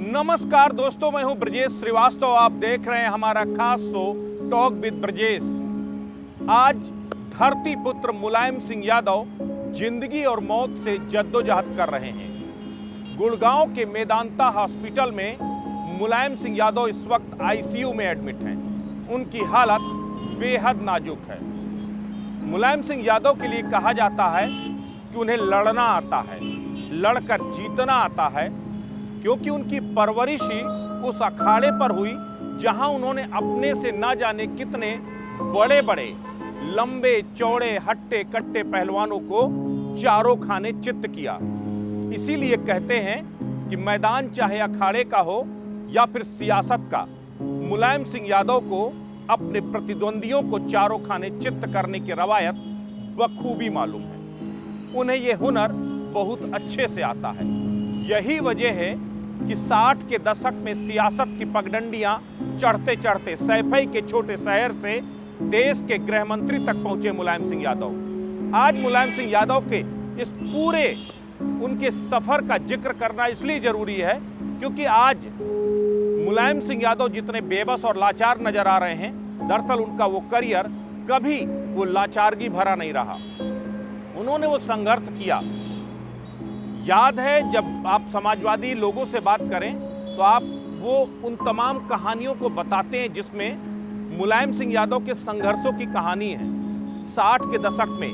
नमस्कार दोस्तों, मैं हूं ब्रजेश श्रीवास्तव। आप देख रहे हैं हमारा खास शो टॉक विद ब्रजेश। आज धरती पुत्र मुलायम सिंह यादव जिंदगी और मौत से जद्दोजहद कर रहे हैं। गुड़गांव के मेदांता हॉस्पिटल में मुलायम सिंह यादव इस वक्त आईसीयू में एडमिट हैं। उनकी हालत बेहद नाजुक है। मुलायम सिंह यादव के लिए कहा जाता है कि उन्हें लड़ना आता है, लड़कर जीतना आता है, क्योंकि उनकी परवरिश ही उस अखाड़े पर हुई जहां उन्होंने अपने से ना जाने कितने बड़े बड़े लंबे चौड़े हट्टे कट्टे पहलवानों को चारों खाने चित्त किया। इसीलिए कहते हैं कि मैदान चाहे अखाड़े का हो या फिर सियासत का, मुलायम सिंह यादव को अपने प्रतिद्वंदियों को चारों खाने चित्त करने की रवायत बखूबी मालूम है। उन्हें यह हुनर बहुत अच्छे से आता है। यही वजह है कि 60 के दशक में सियासत की पगडंडियां चढ़ते चढ़ते सैफई के छोटे शहर से देश के गृह मंत्री तक पहुंचे मुलायम सिंह यादव। आज मुलायम सिंह यादव के इस पूरे उनके सफर का जिक्र करना इसलिए जरूरी है क्योंकि आज मुलायम सिंह यादव जितने बेबस और लाचार नजर आ रहे हैं, दरअसल उनका वो करियर कभी वो लाचारगी भरा नहीं रहा। उन्होंने वो संघर्ष किया। याद है जब आप समाजवादी लोगों से बात करें तो आप वो उन तमाम कहानियों को बताते हैं जिसमें मुलायम सिंह यादव के संघर्षों की कहानी है। 60 के दशक में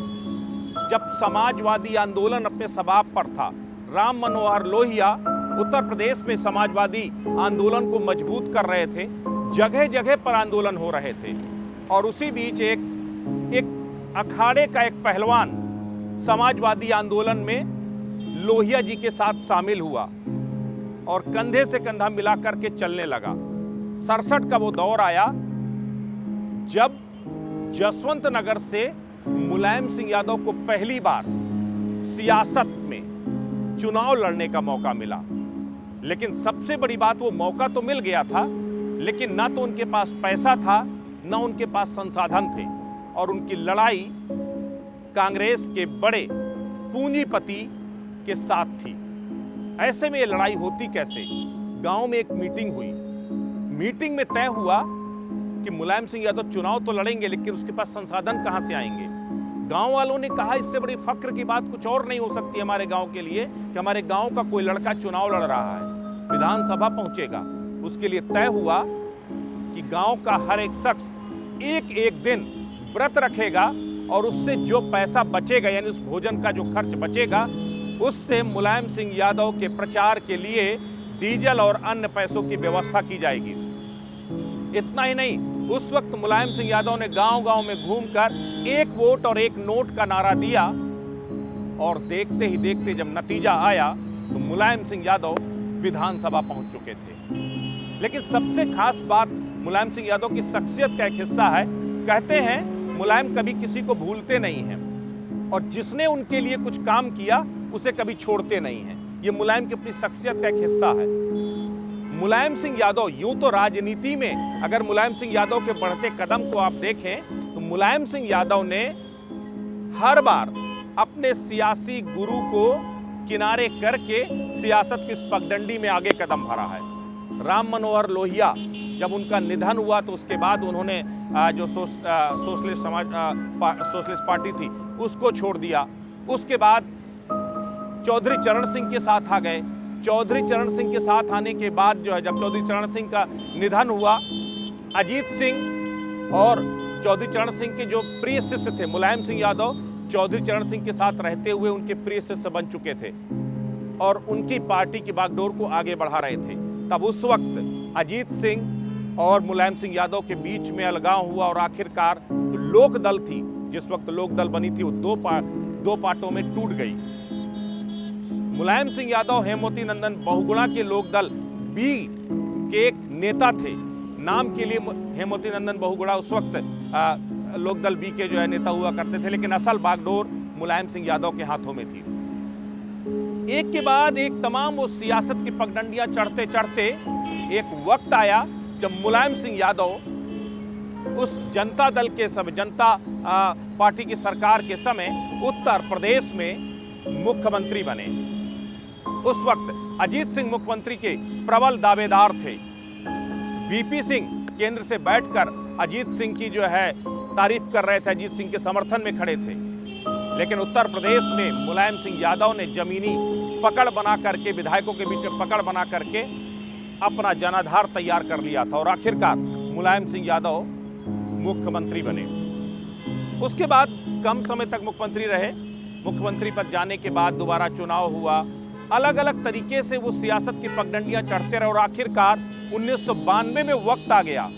जब समाजवादी आंदोलन अपने सबाब पर था, राम मनोहर लोहिया उत्तर प्रदेश में समाजवादी आंदोलन को मजबूत कर रहे थे, जगह जगह पर आंदोलन हो रहे थे और उसी बीच एक अखाड़े का एक पहलवान समाजवादी आंदोलन में लोहिया जी के साथ शामिल हुआ और कंधे से कंधा मिलाकर के चलने लगा। 67 का वो दौर आया जब जसवंत नगर से मुलायम सिंह यादव को पहली बार सियासत में चुनाव लड़ने का मौका मिला। लेकिन सबसे बड़ी बात, वो मौका तो मिल गया था लेकिन ना तो उनके पास पैसा था, ना उनके पास संसाधन थे और उनकी लड़ाई कांग्रेस के बड़े पूंजीपति के साथ थी। ऐसे में ये लड़ाई होती कैसे? गांव में एक मीटिंग हुई। मीटिंग में तय हुआ कि मुलायम सिंह यादव चुनाव तो लड़ेंगे लेकिन उसके पास संसाधन कहां से आएंगे। गांव वालों ने कहा इससे बड़ी फक्र की बात कुछ और नहीं हो सकती हमारे गांव के लिए कि हमारे गांव का कोई लड़का चुनाव लड़ रहा है, विधानसभा पहुंचेगा। उसके लिए तय हुआ कि गांव का हर एक शख्स एक दिन व्रत रखेगा और उससे जो पैसा बचेगा, यानी उस भोजन का जो खर्च बचेगा, उससे मुलायम सिंह यादव के प्रचार के लिए डीजल और अन्य पैसों की व्यवस्था की जाएगी। इतना ही नहीं, उस वक्त मुलायम सिंह यादव ने गांव-गांव में घूमकर एक वोट और एक नोट का नारा दिया और देखते ही देखते जब नतीजा आया तो मुलायम सिंह यादव विधानसभा पहुंच चुके थे। लेकिन सबसे खास बात मुलायम सिंह यादव की शख्सियत का एक हिस्सा है। कहते हैं मुलायम कभी किसी को भूलते नहीं हैं और जिसने उनके लिए कुछ काम किया उसे कभी छोड़ते नहीं हैं। ये मुलायम की अपनी शख्सियत का एक हिस्सा है। मुलायम सिंह यादव यूं तो राजनीति में अगर मुलायम सिंह यादव के बढ़ते कदम को आप देखें तो मुलायम सिंह यादव ने हर बार अपने सियासी गुरु को किनारे करके सियासत की इस पगडंडी में आगे कदम भरा है। राम मनोहर लोहिया जब उनका निधन हुआ तो उसके बाद उन्होंने जो सोशलिस्ट पार्टी थी उसको छोड़ दिया। उसके बाद चौधरी चरण सिंह के साथ आ गए। चौधरी चरण सिंह के साथ आने के बाद जो है, जब चौधरी चरण सिंह का निधन हुआ, अजीत सिंह और चौधरी चरण सिंह के जो प्रिय शिष्य थे मुलायम सिंह यादव, चौधरी चरण सिंह के साथ रहते हुए उनके प्रिय शिष्य बन चुके थे और उनकी पार्टी की बागडोर को आगे बढ़ा रहे थे। तब उस वक्त अजीत सिंह और मुलायम सिंह यादव के बीच में अलगाव हुआ और आखिरकार लोक दल थी, जिस वक्त लोक दल बनी थी, वो दो पार्टों में टूट गई। मुलायम सिंह यादव हेमवती नंदन बहुगुणा के लोकदल बी के एक नेता थे। नाम के लिए हेमवती नंदन बहुगुणा उस वक्त लोकदल बी के जो है नेता हुआ करते थे, लेकिन असल बागडोर मुलायम सिंह यादव के हाथों में थी। एक के बाद एक तमाम वो सियासत की पगडंडियां चढ़ते चढ़ते एक वक्त आया जब मुलायम सिंह यादव उस जनता दल के समय, जनता पार्टी की सरकार के समय उत्तर प्रदेश में मुख्यमंत्री बने। उस वक्त अजीत सिंह मुख्यमंत्री के प्रबल दावेदार थे। वीपी सिंह केंद्र से बैठकर अजीत सिंह की जो है तारीफ कर रहे थे, अजीत सिंह के समर्थन में खड़े थे। लेकिन उत्तर प्रदेश में मुलायम सिंह यादव ने जमीनी पकड़ बना करके, विधायकों के बीच में पकड़ बना करके अपना जनाधार तैयार कर लिया था और आखिरकार मुलायम सिंह यादव मुख्यमंत्री बने। उसके बाद कम समय तक मुख्यमंत्री रहे। मुख्यमंत्री पद जाने के बाद दोबारा चुनाव हुआ। अलग अलग तरीके से वो सियासत की पगडंडियां चढ़ते रहे और आखिरकार 1992 में वक्त आ गया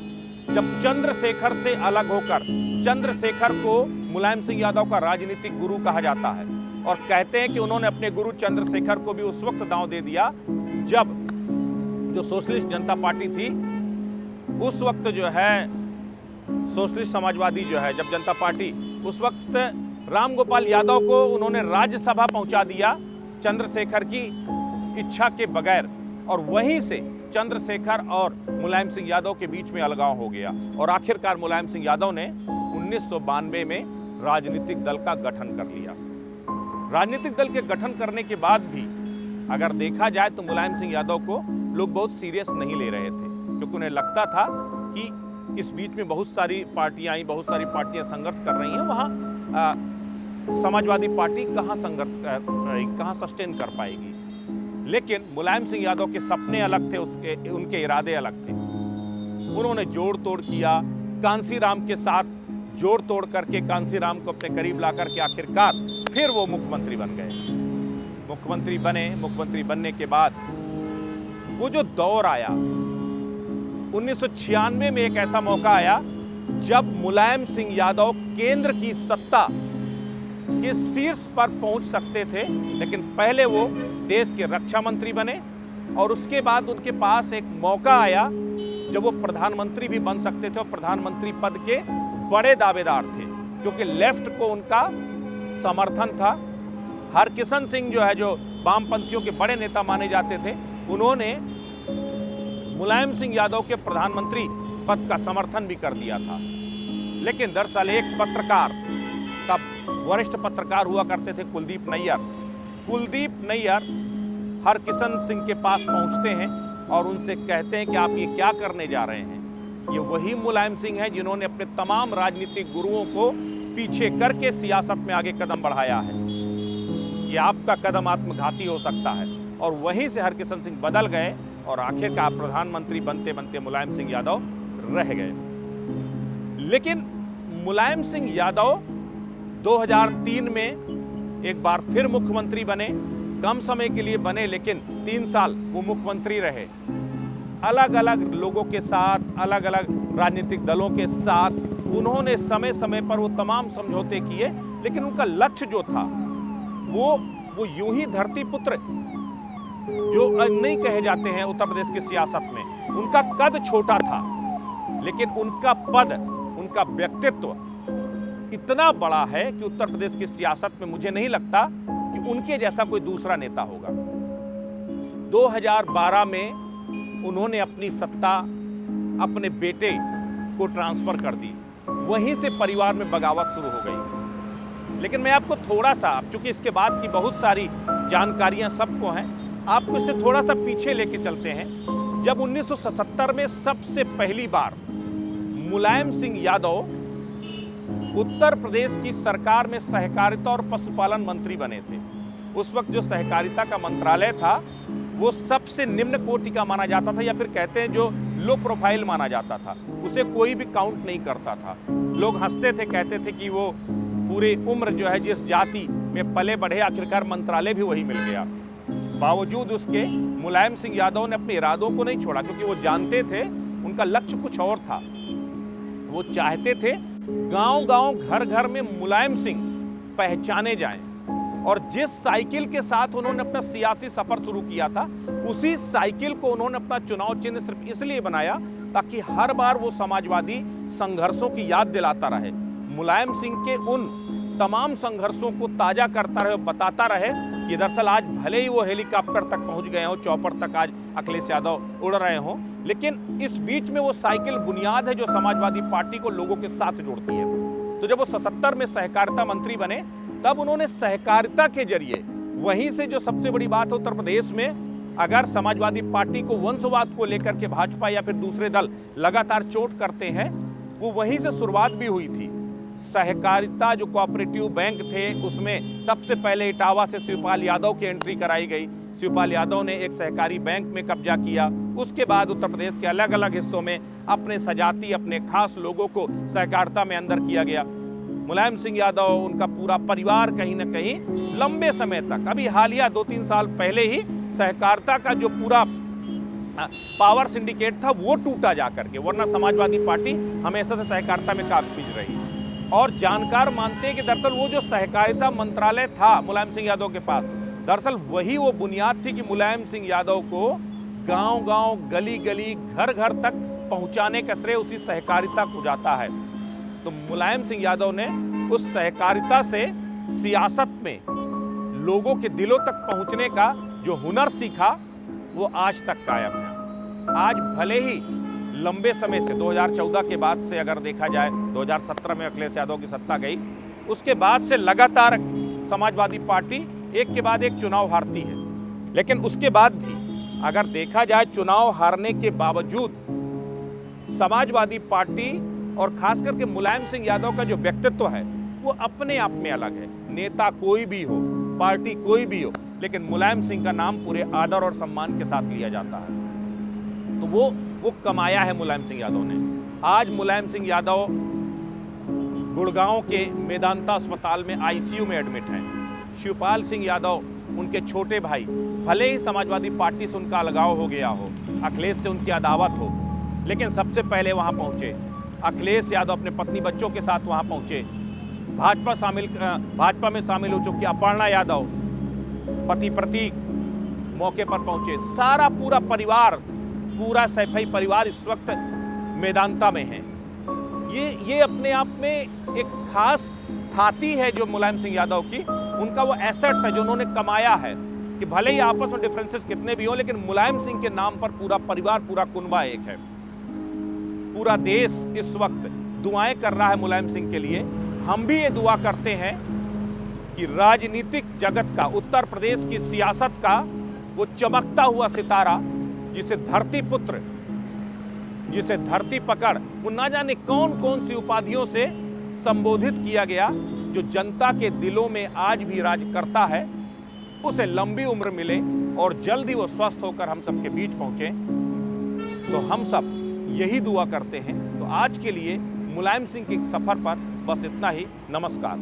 जब चंद्रशेखर से अलग होकर, चंद्रशेखर को मुलायम सिंह यादव का राजनीतिक गुरु कहा जाता है और कहते हैं कि उन्होंने अपने गुरु चंद्रशेखर को भी उस वक्त दांव दे दिया जब जो सोशलिस्ट जनता पार्टी थी, उस वक्त जो है सोशलिस्ट समाजवादी जो है जब जनता पार्टी, उस वक्त रामगोपाल यादव को उन्होंने राज्यसभा पहुंचा दिया चंद्रशेखर की इच्छा के बगैर और वहीं से चंद्रशेखर और मुलायम सिंह यादव के बीच में अलगाव हो गया और आखिरकार मुलायम सिंह यादव ने 1992 में राजनीतिक दल का गठन कर लिया। राजनीतिक दल के गठन करने के बाद भी अगर देखा जाए तो मुलायम सिंह यादव को लोग बहुत सीरियस नहीं ले रहे थे, क्योंकि उन्हें लगता था कि इस बीच में बहुत सारी पार्टियां आई, बहुत सारी पार्टियां संघर्ष कर रही हैं, वहाँ समाजवादी पार्टी कहाँ संघर्ष कहाँ सस्टेन कर पाएगी। लेकिन मुलायम सिंह यादव के सपने अलग थे, उनके इरादे अलग थे। उन्होंने जोड़ तोड़ किया, कांसीराम के साथ जोड़ तोड़ करके कांसीराम को अपने करीब ला करके आखिरकार फिर वो मुख्यमंत्री बन गए। मुख्यमंत्री बने। मुख्यमंत्री बनने के बाद वो जो दौर आया 1996 में, एक ऐसा मौका आया जब मुलायम सिंह यादव केंद्र की सत्ता के शीर्ष पर पहुंच सकते थे, लेकिन पहले वो देश के रक्षा मंत्री बने और उसके बाद उनके पास एक मौका आया जब वो प्रधानमंत्री भी बन सकते थे और प्रधानमंत्री पद के बड़े दावेदार थे, क्योंकि लेफ्ट को उनका समर्थन था। हरकिशन सिंह जो है, जो वामपंथियों के बड़े नेता माने जाते थे, उन्होंने मुलायम सिंह यादव के प्रधानमंत्री पद का समर्थन भी कर दिया था। लेकिन दरअसल एक पत्रकार, तब वरिष्ठ पत्रकार हुआ करते थे कुलदीप नैयर हरकिशन सिंह के पास पहुंचते हैं और उनसे कहते हैं कि आप ये क्या करने जा रहे हैं। ये वही मुलायम सिंह हैं जिन्होंने अपने तमाम राजनीतिक गुरुओं को पीछे करके सियासत में आगे कदम बढ़ाया है। ये आपका कदम आत्मघाती हो सकता है। और वहीं से हरकिशन सिंह बदल गए और आखिरकार प्रधानमंत्री बनते बनते मुलायम सिंह यादव रह गए। लेकिन मुलायम सिंह यादव 2003 में एक बार फिर मुख्यमंत्री बने। कम समय के लिए बने, लेकिन 3 साल वो मुख्यमंत्री रहे। अलग अलग लोगों के साथ, अलग अलग राजनीतिक दलों के साथ उन्होंने समय समय पर वो तमाम समझौते किए, लेकिन उनका लक्ष्य जो था वो यूं ही धरती पुत्र जो नहीं कहे जाते हैं उत्तर प्रदेश की सियासत में, उनका कद छोटा था, लेकिन उनका पद, उनका व्यक्तित्व इतना बड़ा है कि उत्तर प्रदेश की सियासत में मुझे नहीं लगता कि उनके जैसा कोई दूसरा नेता होगा। 2012 में उन्होंने अपनी सत्ता अपने बेटे को ट्रांसफर कर दी, वहीं से परिवार में बगावत शुरू हो गई। लेकिन मैं आपको थोड़ा सा, चूंकि इसके बाद की बहुत सारी जानकारियां सबको हैं, आपको इससे थोड़ा सा पीछे लेके चलते हैं। जब 1977 में सबसे पहली बार मुलायम सिंह यादव उत्तर प्रदेश की सरकार में सहकारिता और पशुपालन मंत्री बने थे, उस वक्त जो सहकारिता का मंत्रालय था वो सबसे निम्न कोटि का माना जाता था, या फिर कहते हैं जो लो प्रोफाइल माना जाता था, उसे कोई भी काउंट नहीं करता था। लोग हंसते थे, कहते थे कि वो पूरी उम्र जो है जिस जाति में पले बढ़े, आखिरकार मंत्रालय भी वही मिल गया। बावजूद उसके मुलायम सिंह यादव ने अपने इरादों को नहीं छोड़ा, क्योंकि वो जानते थे उनका लक्ष्य कुछ और था। वो चाहते थे गांव-गांव, घर-घर में मुलायम सिंह पहचाने जाएं, और जिस साइकिल के साथ उन्होंने अपना सियासी सफर शुरू किया था, उसी साइकिल को उन्होंने अपना चुनाव चिन्ह सिर्फ इसलिए बनाया ताकि हर बार वो समाजवादी संघर्षों की याद दिलाता रहे, मुलायम सिंह के उन तमाम संघर्षों को ताजा करता रहे और बताता रहे कि दरअसल आज भले ही वो हेलीकॉप्टर तक पहुंच गए हों, चौपर तक आज अखिलेश यादव उड़ रहे हों, लेकिन इस बीच में वो साइकिल बुनियाद है जो समाजवादी पार्टी को लोगों के साथ जोड़ती है। तो जब वो 77 में सहकारिता मंत्री बने, तब उन्होंने सहकारिता के जरिए, वहीं से जो सबसे बड़ी बात है उत्तर प्रदेश में अगर समाजवादी पार्टी को वंशवाद को लेकर के भाजपा या फिर दूसरे दल लगातार चोट करते हैं, वो वहीं से शुरुआत भी हुई थी। सहकारिता जो कोऑपरेटिव बैंक थे उसमें सबसे पहले इटावा से शिवपाल यादव की एंट्री कराई गई। शिवपाल यादव ने एक सहकारी बैंक में कब्जा किया। उसके बाद उत्तर प्रदेश के अलग अलग हिस्सों में अपने सजाती अपने खास लोगों को सहकारिता में अंदर किया गया। मुलायम सिंह यादव, उनका पूरा परिवार कहीं ना कहीं लंबे समय तक, अभी हालिया 2-3 साल पहले ही सहकारिता का जो पूरा पावर सिंडिकेट था वो टूटा जा करके, वरना समाजवादी पार्टी हमेशा से सहकारिता में काबिज रही। और जानकार मानते हैं कि दरअसल वो जो सहकारिता मंत्रालय था मुलायम सिंह यादव के पास, दरअसल वही वो बुनियाद थी कि मुलायम सिंह यादव को गांव-गांव, गली-गली, घर-घर तक पहुंचाने का श्रेय उसी सहकारिता को जाता है। तो मुलायम सिंह यादव ने उस सहकारिता से सियासत में लोगों के दिलों तक पहुंचने का जो हुनर सीखा वो आज तक कायम है। आज भले ही लंबे समय से 2014 के बाद से अगर देखा जाए, 2017 में अखिलेश यादव की सत्ता गई, उसके बाद से लगातार समाजवादी पार्टी एक के बाद एक चुनाव हारती है। लेकिन उसके बाद भी अगर देखा जाए, चुनाव हारने के बावजूद समाजवादी पार्टी और खास करके मुलायम सिंह यादव का जो व्यक्तित्व है वो अपने आप में अलग है। नेता कोई भी हो, पार्टी कोई भी हो, लेकिन मुलायम सिंह का नाम पूरे आदर और सम्मान के साथ लिया जाता है। तो वो कमाया है मुलायम सिंह यादव ने। आज मुलायम सिंह यादव गुड़गांव के मेदांता अस्पताल में आईसीयू में एडमिट हैं। शिवपाल सिंह यादव, उनके छोटे भाई, भले ही समाजवादी पार्टी से उनका अलगाव हो गया हो, अखिलेश से उनकी अदावत हो, लेकिन सबसे पहले वहां पहुंचे। अखिलेश यादव अपने पत्नी बच्चों के साथ वहां पहुंचे। भाजपा में शामिल हो चुकी अपर्णा यादव, पति प्रतीक मौके पर पहुंचे। सारा पूरा परिवार, पूरा सैफई परिवार इस वक्त मेदांता में है। ये अपने आप में एक खास थाती है जो मुलायम सिंह यादव की, उनका वो एसेट्स है जो उन्होंने कमाया है कि भले ही आपस में डिफरेंसेस कितने भी हों, लेकिन मुलायम सिंह के नाम पर पूरा परिवार, पूरा कुनबा एक है। पूरा देश इस वक्त दुआएं कर रहा है मुलायम सिंह के लिए। हम भी ये दुआ करते हैं कि राजनीतिक जगत का, उत्तर प्रदेश की सियासत का वो चमकता हुआ सितारा, जिसे धरती पुत्र, जिसे धरती पकड़, वो ना जाने कौन कौन सी उपाधियों से संबोधित किया गया, जो जनता के दिलों में आज भी राज करता है, उसे लंबी उम्र मिले और जल्द ही वो स्वस्थ होकर हम सबके बीच पहुंचे। तो हम सब यही दुआ करते हैं। तो आज के लिए मुलायम सिंह के सफर पर बस इतना ही। नमस्कार।